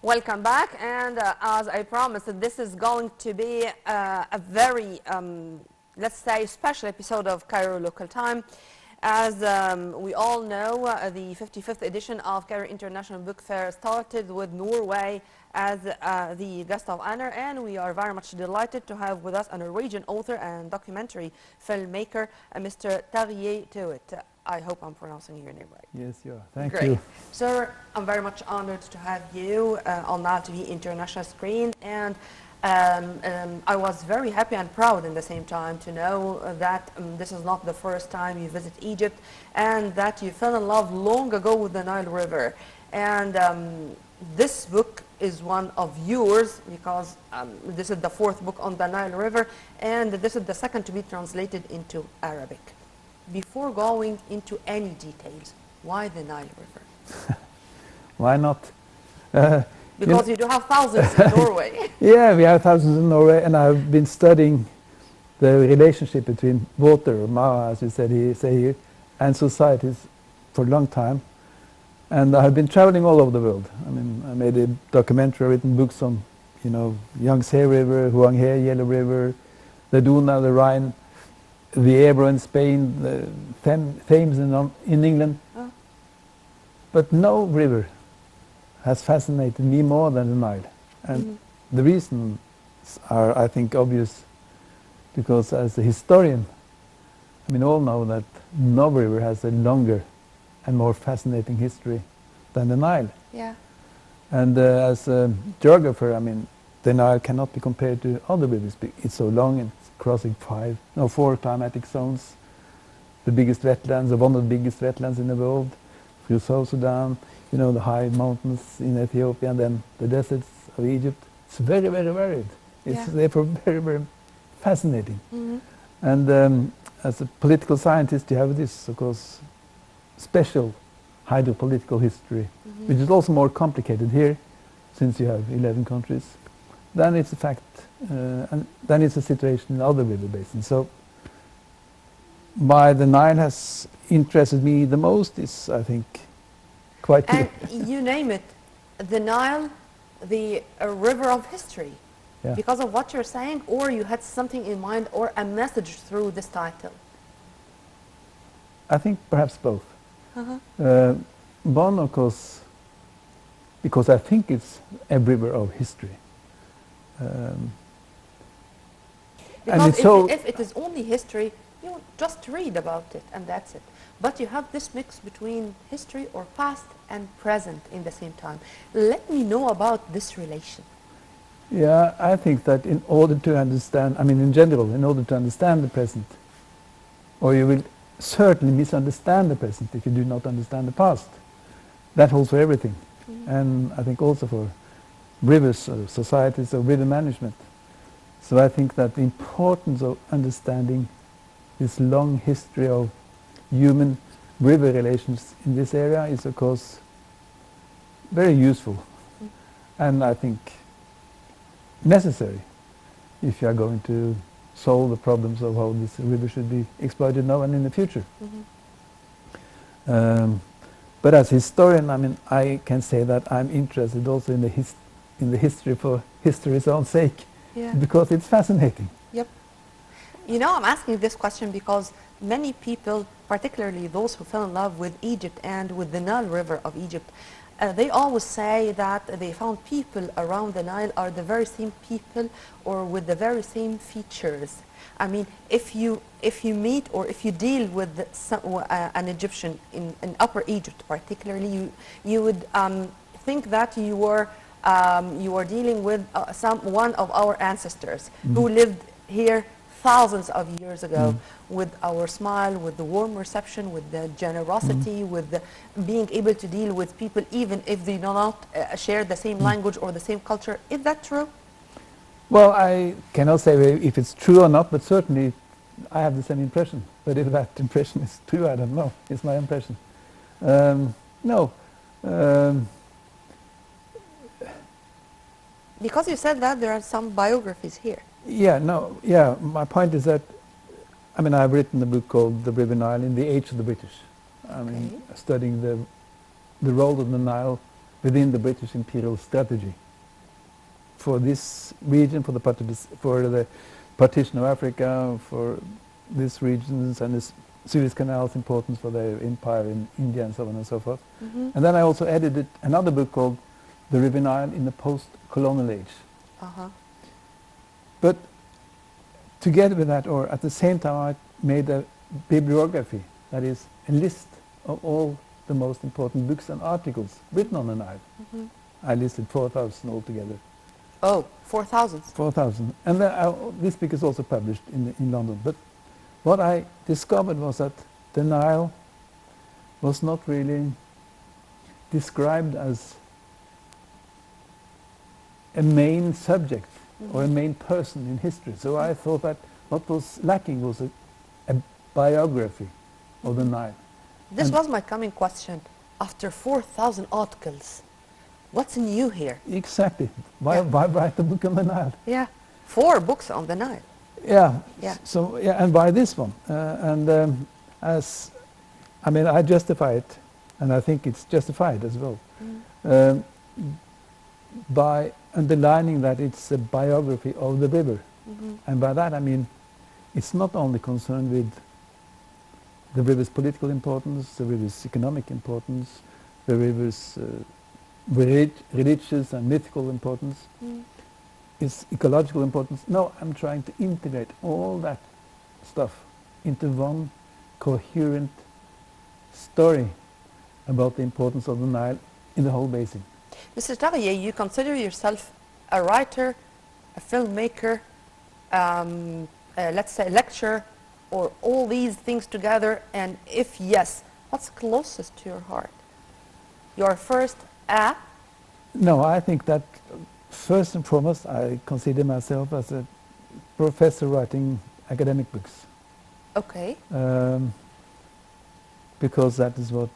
Welcome back, and as I promised, this is going to be a very, let's say, special episode of Cairo Local Time. As we all know, the 55th edition of Cairo International Book Fair started with Norway as the guest of honor, and we are very much delighted to have with us a Norwegian author and documentary filmmaker, Mr. Tvedt. I hope I'm pronouncing your name right. Yes, you are. Thank Great. you. Sir, I'm very much honored to have you on Now TV international screen, and I was very happy and proud in the same time to know that this is not the first time you visit Egypt, and that you fell in love long ago with the Nile River. And this book is one of yours because this is the fourth book on the Nile River, and this is the second to be translated into Arabic. Before going into any details, why the Nile River? Why not? Because you do have thousands in Norway. Yeah, we have thousands in Norway, and I've been studying the relationship between water, Ma, as you said here, and societies for a long time. And I've been traveling all over the world. I mean, I made a documentary, written books on, Yangtze River, Huanghe, Yellow River, the Donau, the Rhine, the Ebro in Spain, the Thames in England. Oh. But no river has fascinated me more than the Nile. And the reasons are, I think, obvious, because as a historian, all know that no river has a longer and more fascinating history than the Nile. Yeah. And as a geographer, the Nile cannot be compared to other rivers. It's so long and crossing four climatic zones, the biggest wetlands, or one of the biggest wetlands in the world, through South Sudan, the high mountains in Ethiopia, and then the deserts of Egypt. It's very, very varied. It's therefore very, very fascinating. And as a political scientist, you have this, of course, special hydropolitical history, which is also more complicated here, since you have 11 countries. Then it's a fact, and then it's a situation in other river basins. So why the Nile has interested me the most is, I think, quite clear. And you name it, the Nile, the river of history, because of what you're saying, or you had something in mind, or a message through this title? I think perhaps both. One, of course, because I think it's a river of history. Because if it is only history, you just read about it and that's it. But you have this mix between history or past and present in the same time. Let me know about this relation. Yeah, I think that in order to understand, in general, in order to understand the present, or you will certainly misunderstand the present if you do not understand the past. That holds for everything. And I think also for rivers, or societies, or river management. So I think that the importance of understanding this long history of human river relations in this area is, of course, very useful. And I think necessary if you are going to solve the problems of how this river should be exploited now and in the future. But as a historian, I can say that I'm interested also in the history for history's own sake, because it's fascinating. Yep. I'm asking this question because many people, particularly those who fell in love with Egypt and with the Nile River of Egypt, they always say that they found people around the Nile are the very same people or with the very same features. If you meet or if you deal with an Egyptian in Upper Egypt, particularly, you would think that you are dealing with one of our ancestors who lived here thousands of years ago, with our smile, with the warm reception, with the generosity, with the being able to deal with people even if they do not share the same language or the same culture. Is that true? Well, I cannot say if it's true or not, but certainly I have the same impression. But if that impression is true, I don't know. It's my impression. No. Because you said that there are some biographies here. My point is that, I've written a book called The River Nile in the Age of the British. Studying the role of the Nile within the British imperial strategy for this region, for the partition of Africa, for these regions, and this Suez Canal's importance for their empire in India and so on and so forth. Mm-hmm. And then I also edited another book called The River Nile in the Post-Colonial Age. Uh-huh. But together with that, or at the same time, I made a bibliography, that is a list of all the most important books and articles written on the Nile. Mm-hmm. I listed 4,000 altogether. Oh, 4,000. 4,000. And this book is also published in London. But what I discovered was that the Nile was not really described as a main subject or a main person in history. So I thought that what was lacking was a biography of the Nile. This And was my coming question. After 4,000 articles, what's new here? exactly. Why Yeah. write a book on the Nile? Yeah, 4 books on the Nile. Yeah. Yeah. So and why this one? I justify it, and I think it's justified as well, by underlining that it's a biography of the river. Mm-hmm. And by that I mean it's not only concerned with the river's political importance, the river's economic importance, the river's religious and mythical importance, its ecological importance. No, I'm trying to integrate all that stuff into one coherent story about the importance of the Nile in the whole basin. Mr. Treje, you consider yourself a writer, a filmmaker, let's say lecturer, or all these things together? And if yes, what's closest to your heart? Your first A? No, I think that first and foremost I consider myself as a professor writing academic books. Okay. Because that is what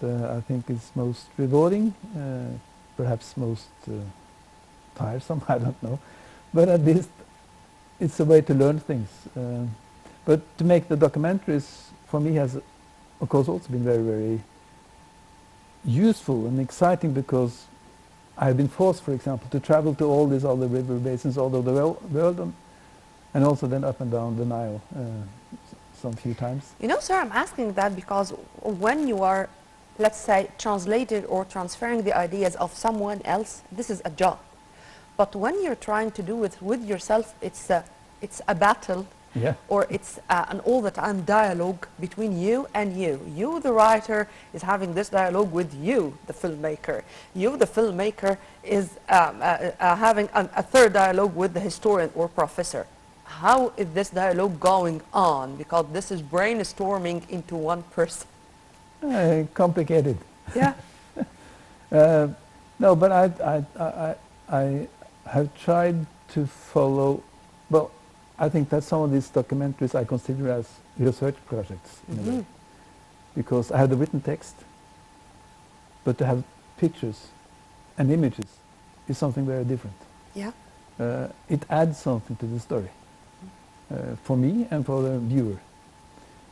I think is most rewarding, perhaps most tiresome, I don't know. But at least it's a way to learn things. But to make the documentaries, for me, has of course also been very, very useful and exciting, because I've been forced, for example, to travel to all these other river basins all over the world, and also then up and down the Nile some few times. You know, sir, I'm asking that because when you are, let's say, translated or transferring the ideas of someone else, this is a job. But when you're trying to do it with yourself, it's a battle. Yeah. Or it's an all-the-time dialogue between you and you. You, the writer, is having this dialogue with you, the filmmaker. You, the filmmaker, is having a third dialogue with the historian or professor. How is this dialogue going on? Because this is brainstorming into one person. Complicated. Yeah. No, but I have tried to follow, well, I think that some of these documentaries I consider as research projects in a way, because I have the written text, but to have pictures and images is something very different. Yeah. It adds something to the story, for me and for the viewer.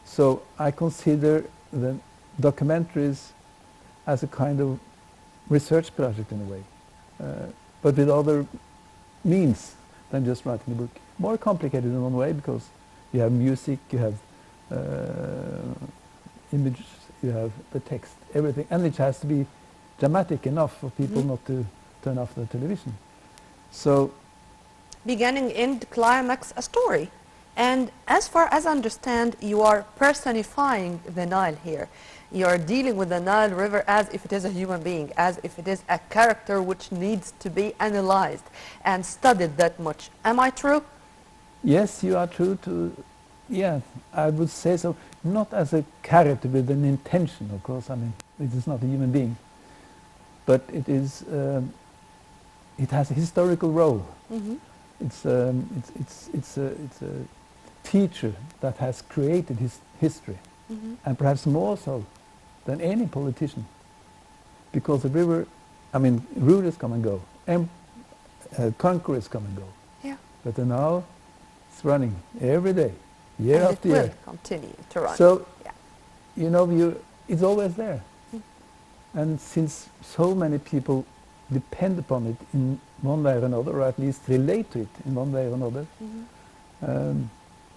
So I consider the documentaries as a kind of research project in a way, but with other means than just writing a book. More complicated in one way, because you have music, you have images, you have the text, everything, and it has to be dramatic enough for people not to turn off the television. So, Beginning, end, climax, a story. And as far as I understand, you are personifying the Nile here. You are dealing with the Nile River as if it is a human being, as if it is a character which needs to be analyzed and studied that much. Am I true? yes, you are true to, yeah, I would say so. Not as a character with an intention, of course. I mean, it is not a human being, but it is. It has a historical role. It's a teacher that has created his history, and perhaps more so than any politician, because the river, I mean, rulers come and go, and conquerors come and go, Yeah. but the Nile is running every day, year And after it will year. continue to run. So, Yeah. you know, it's always there. And since so many people depend upon it in one way or another, or at least relate to it in one way or another,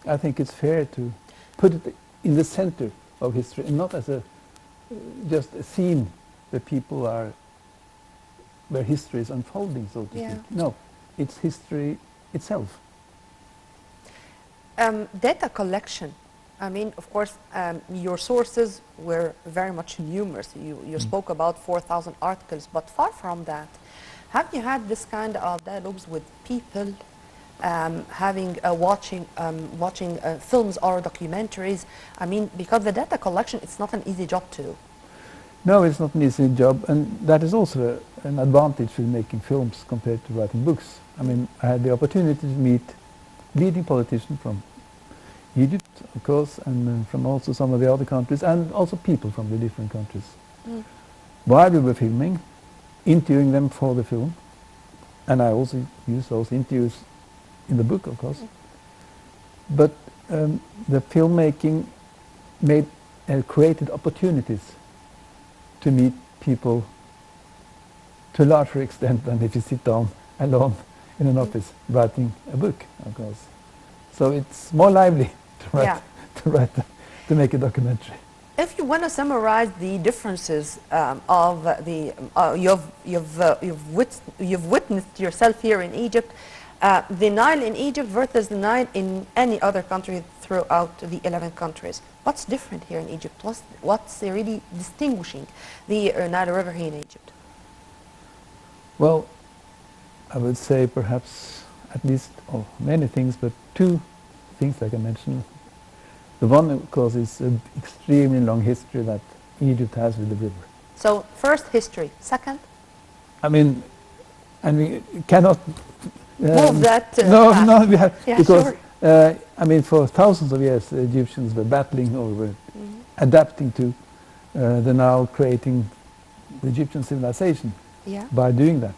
I think it's fair to put it in the center of history, and not as a just a scene where people are, where history is unfolding, so to Yeah. speak. No, it's history itself. Data collection. I mean, of course, your sources were very much numerous. You spoke about 4,000 articles, but far from that, have you had this kind of dialogues with people, watching films or documentaries? I mean, because the data collection, it's not an easy job to do. No, it's not an easy job, and that is also an advantage with making films compared to writing books. I mean, I had the opportunity to meet leading politicians from Egypt, of course, and from also some of the other countries, and also people from the different countries. While we were filming, interviewing them for the film, and I also use those interviews in the book, of course. But the filmmaking created opportunities to meet people to a larger extent than if you sit down alone in an office writing a book, of course. So it's more lively to write, to make a documentary. If you want to summarize the differences of the you've witnessed yourself here in Egypt, the Nile in Egypt versus the Nile in any other country throughout the 11 countries, what's different here in Egypt? What's really distinguishing the Nile River here in Egypt? Well, I would say perhaps at least many things, but two things I can mention. The one, of course, is an extremely long history that Egypt has with the river. So, first, history. Second? I mean, and we cannot... move that no, we have... Yeah, because, sure. I mean, for thousands of years, the Egyptians were battling or were adapting to the Nile, creating the Egyptian civilization by doing that.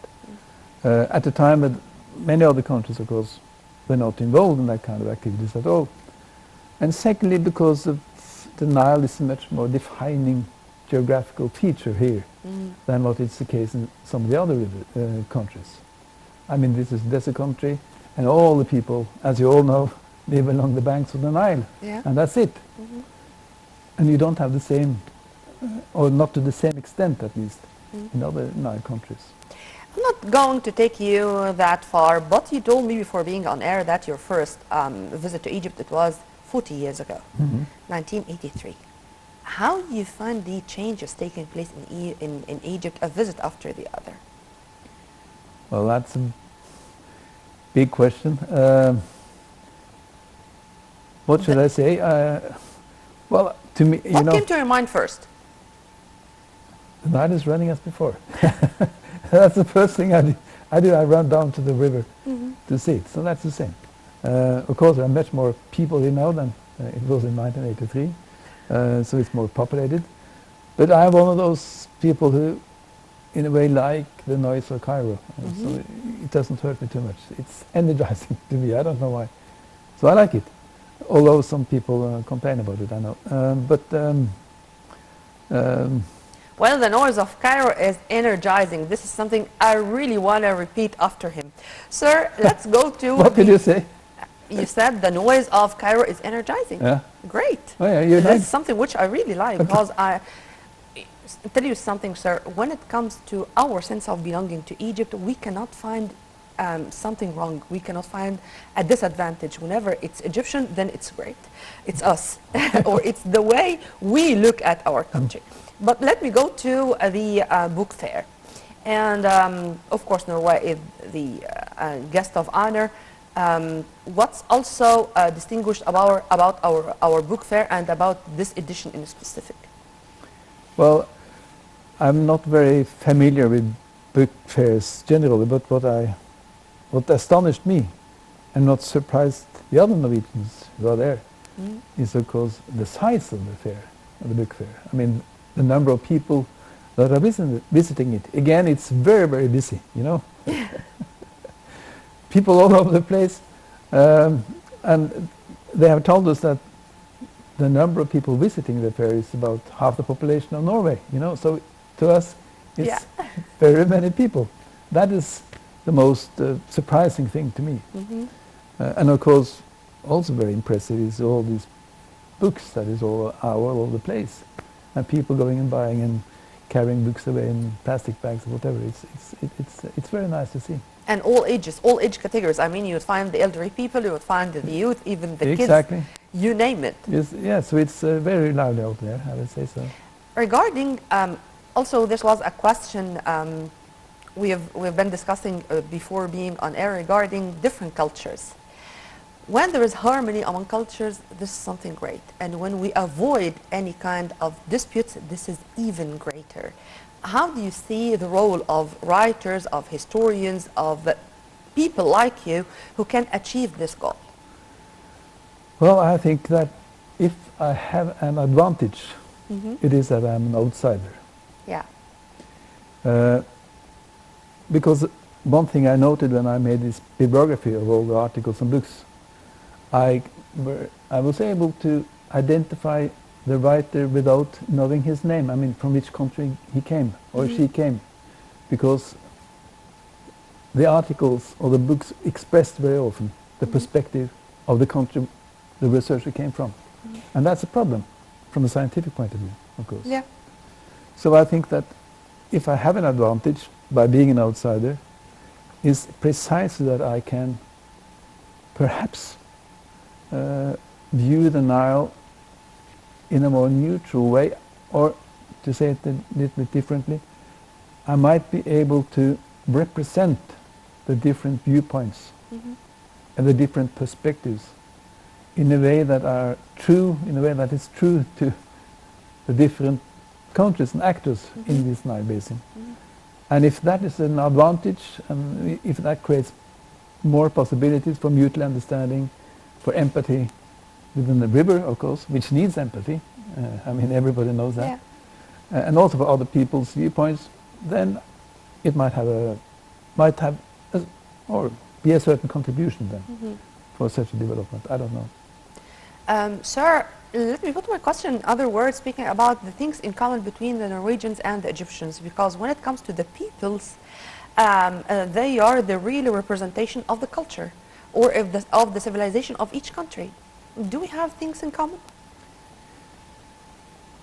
At the time, that many other countries, of course, were not involved in that kind of activities at all. And secondly, because of the Nile is a much more defining geographical feature here than what is the case in some of the other countries. I mean, this is a desert country, and all the people, as you all know, live along the banks of the Nile, and that's it. And you don't have the same, or not to the same extent at least, in other Nile countries. I'm not going to take you that far, but you told me before being on air that your first visit to Egypt, it was 40 years ago, 1983. How do you find the changes taking place in Egypt, a visit after the other? Well, that's a big question. What should I say? Well, to me, what came to your mind first? The Nile is running as before. That's the first thing I do. I run down to the river to see it. So that's the same. Of course, there are much more people here now than it was in 1983. So it's more populated. But I'm one of those people who, in a way, like the noise of Cairo. So it doesn't hurt me too much. It's energizing to me. I don't know why. So I like it. Although some people complain about it, I know. Well, the noise of Cairo is energizing. This is something I really want to repeat after him. Sir, let's go to... What did you say? You said the noise of Cairo is energizing. Yeah. Great. Oh, yeah, you That's like something which I really like, because I tell you something, sir. When it comes to our sense of belonging to Egypt, we cannot find something wrong. We cannot find a disadvantage. Whenever it's Egyptian, then it's great. It's us, or it's the way we look at our country. But let me go to the book fair. And of course, Norway is the guest of honor. What's also distinguished about our book fair and about this edition in specific? Well, I'm not very familiar with book fairs generally, but what astonished me and not surprised the other Norwegians who are there is, of course, the size of the fair, of the book fair. I mean, the number of people that are visiting it. Again, it's very, very busy, you know. People all over the place. And they have told us that the number of people visiting the fair is about half the population of Norway, you know. So To us, Yeah. it's very many people. That is the most surprising thing to me. Mm-hmm. And of course, also very impressive is all these books that is all over the place, and people going and buying and carrying books away in plastic bags or whatever. It's very nice to see. And all ages, all age categories. I mean, you would find the elderly people, you would find the youth, even the Exactly. kids, you name it. Yes, yeah, so it's very lively out there, I would say so. Regarding, also this was a question we've been discussing before being on air regarding different cultures. When there is harmony among cultures, this is something great. And when we avoid any kind of disputes, this is even greater. How do you see the role of writers, of historians, of people like you who can achieve this goal? Well, I think that if I have an advantage, Mm-hmm. it is that I'm an outsider. Yeah. Because one thing I noted when I made this bibliography of all the articles and books, I was able to identify the writer without knowing his name. I mean, from which country he came or Mm-hmm. she came, because the articles or the books expressed very often the Mm-hmm. perspective of the country the researcher came from. Mm-hmm. And that's a problem from a scientific point of view, of course. Yeah. So I think that if I have an advantage by being an outsider, is precisely that I can perhaps view the Nile in a more neutral way, or to say it a little bit differently, I might be able to represent the different viewpoints Mm-hmm. and the different perspectives in a way that are true, in a way that is true to the different countries and actors Mm-hmm. in this Nile basin. Mm-hmm. And if that is an advantage, and if that creates more possibilities for mutual understanding, for empathy within the river, of course, which needs empathy, I mean everybody knows that, Yeah. and also for other people's viewpoints, then it might have or be a certain contribution then Mm-hmm. for such a development. I don't know. Sir, let me put my question in other words, speaking about the things in common between the Norwegians and the Egyptians, because when it comes to the peoples, they are the real representation of the culture or of the civilization of each country. Do we have things in common?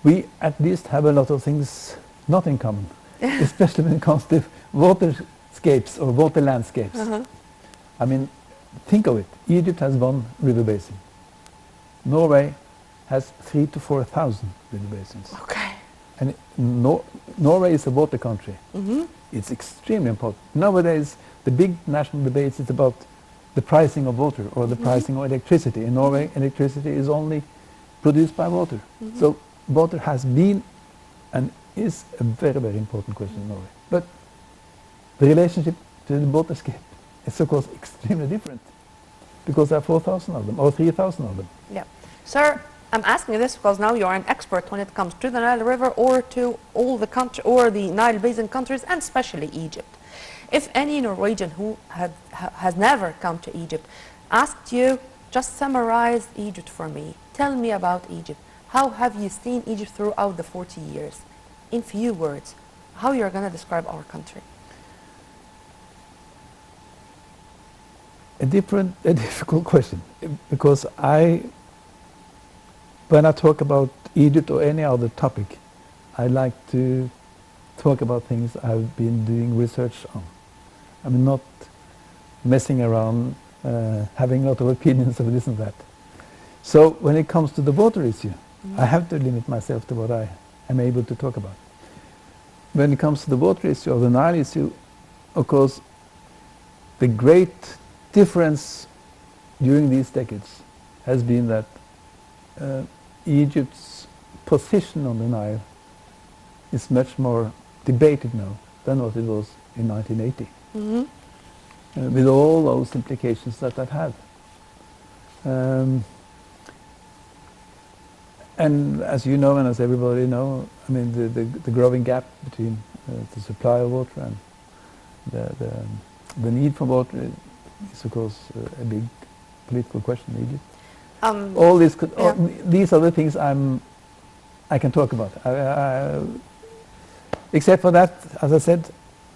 We at least have a lot of things not in common, especially when it comes to waterscapes or water landscapes. Uh-huh. I mean, think of it. Egypt has one river basin. Norway has 3,000 to 4,000 river basins. Okay. And Norway is a water country. Mm-hmm. It's extremely important. Nowadays, the big national debates is about the pricing of water or the pricing of electricity. In Norway, electricity is only produced by water. So water has been and is a very, very important question in Norway. But the relationship to the waterscape is, of course, extremely different, because there are 4,000 of them or 3,000 of them. Yeah. Sir, I'm asking this because now you're an expert when it comes to the Nile River or to all the country or the Nile Basin countries, and especially Egypt. If any Norwegian who has never come to Egypt asked you, just summarize Egypt for me, tell me about Egypt. How have you seen Egypt throughout the 40 years? In few words, how you're going to describe our country? A difficult question, because when I talk about Egypt or any other topic, I like to talk about things I've been doing research on. I'm not messing around, having a lot of opinions of this and that. So when it comes to the water issue, I have to limit myself to what I am able to talk about. When it comes to the water issue or the Nile issue, of course, the great difference during these decades has been that Egypt's position on the Nile is much more debated now than what it was in 1980, with all those implications that had. And as you know, and as everybody know, I mean, the growing gap between the supply of water and the need for water is, of course, a big political question in Egypt. All this these are the things I can talk about. Except for that, as I said,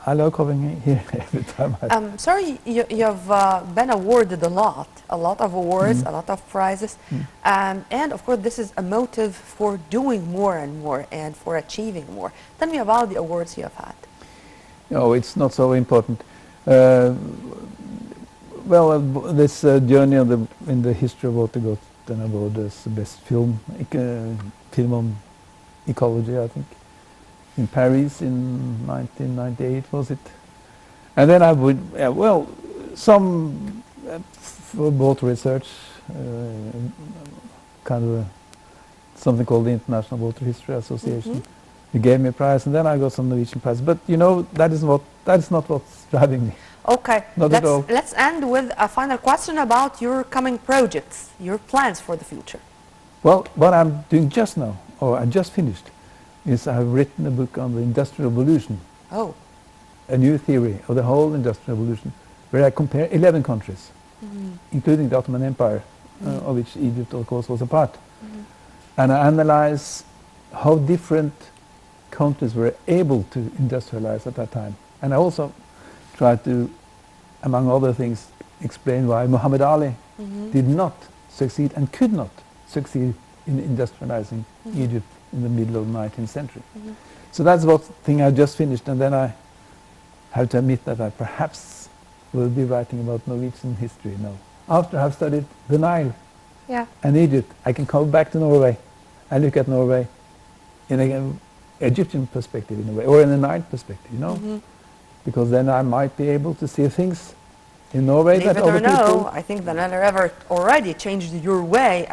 I love coming here every time. Sir, you've been awarded a lot of awards, a lot of prizes, and of course this is a motive for doing more and more and for achieving more. Tell me about the awards you have had. No, it's not so important. Well, this journey in the history of water got an award as the best film, film on ecology, I think, in Paris in 1998, was it? And then I would, well, some for water research, kind of something called the International Water History Association. They gave me a prize, and then I got some Norwegian prize. But you know, that is not what's driving me. Okay, Not at all. let's end with a final question about your coming projects, your plans for the future. Well, what I'm doing just now, or I just finished, is I've written a book on the Industrial Revolution. Oh. A new theory of the whole Industrial Revolution, where I compare 11 countries, including the Ottoman Empire, of which Egypt, of course, was a part. And I analyze how different countries were able to industrialize at that time. And I also try to, among other things, explain why Muhammad Ali did not succeed and could not succeed in industrializing Egypt in the middle of the 19th century. So that's what thing I just finished, and then I have to admit that I perhaps will be writing about Norwegian history now. After I've studied the Nile and Egypt, I can come back to Norway and look at Norway in an Egyptian perspective in a way, or in a Nile perspective, you know? Because then I might be able to see things in Norway that other people... Believe it or no, I think the Nile River already changed your way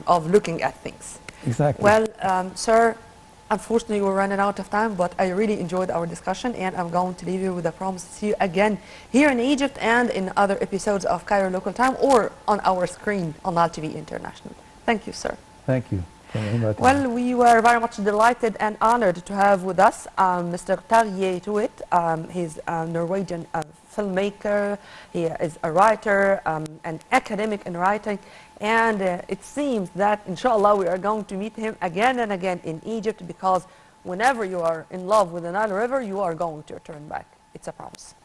of looking at things. Exactly. Well, sir, unfortunately we're running out of time, but I really enjoyed our discussion, and I'm going to leave you with a promise to see you again here in Egypt and in other episodes of Cairo Local Time or on our screen on Al TV International. Thank you, sir. Thank you. Well, we were very much delighted and honored to have with us Mr. Tvedt. He's a Norwegian filmmaker, he is a writer, an academic in writing, and it seems that, inshallah, we are going to meet him again and again in Egypt, because whenever you are in love with the Nile River, you are going to return back. It's a promise.